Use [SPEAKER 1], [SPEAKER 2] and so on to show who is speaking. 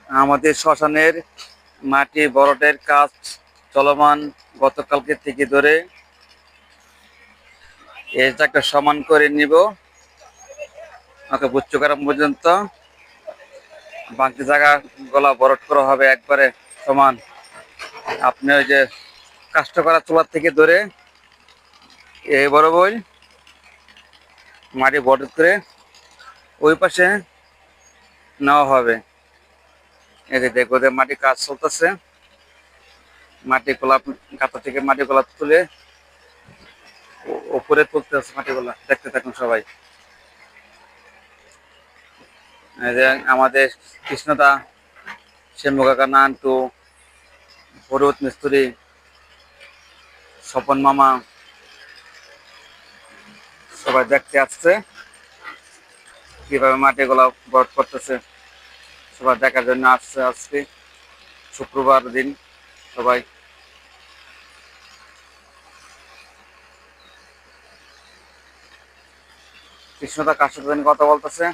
[SPEAKER 1] আমাদের শ্মশানের মাটি ভরাটের কাজ চলমান গতকালকে থেকে ধরে। এটাকে সমান করে নিব ওকে বুচ্চ করা পর্যন্ত। বাকি জায়গা গলা ভরাট করা হবে একবারে সমান। আপনি ওই যে কাষ্ট করা চোলার থেকে ধরে এই বরাবর মাটি ভরাট করে ওই পাশে নেওয়া হবে। এই যে দেখো যে মাটি কাজ চলতেছে, মাটি গোলা গাঁথা থেকে মাটি গোলা তুলে উপরে তুলতে আছে মাটিগুলা, দেখতে থাকুন সবাই। এই যে আমাদের কৃষ্ণদা, শ্যামু কাকা, নান্টু, হরুদ মিস্ত্রি, স্বপন মামা সবাই দেখতে আসছে কিভাবে মাটিগুলা ভরাট করতেছে। সবাই দেখার জন্য আসছে আজকে শুক্রবার দিন। সবাই কৃষ্ণদা কার সাথে কথা বলতেছে।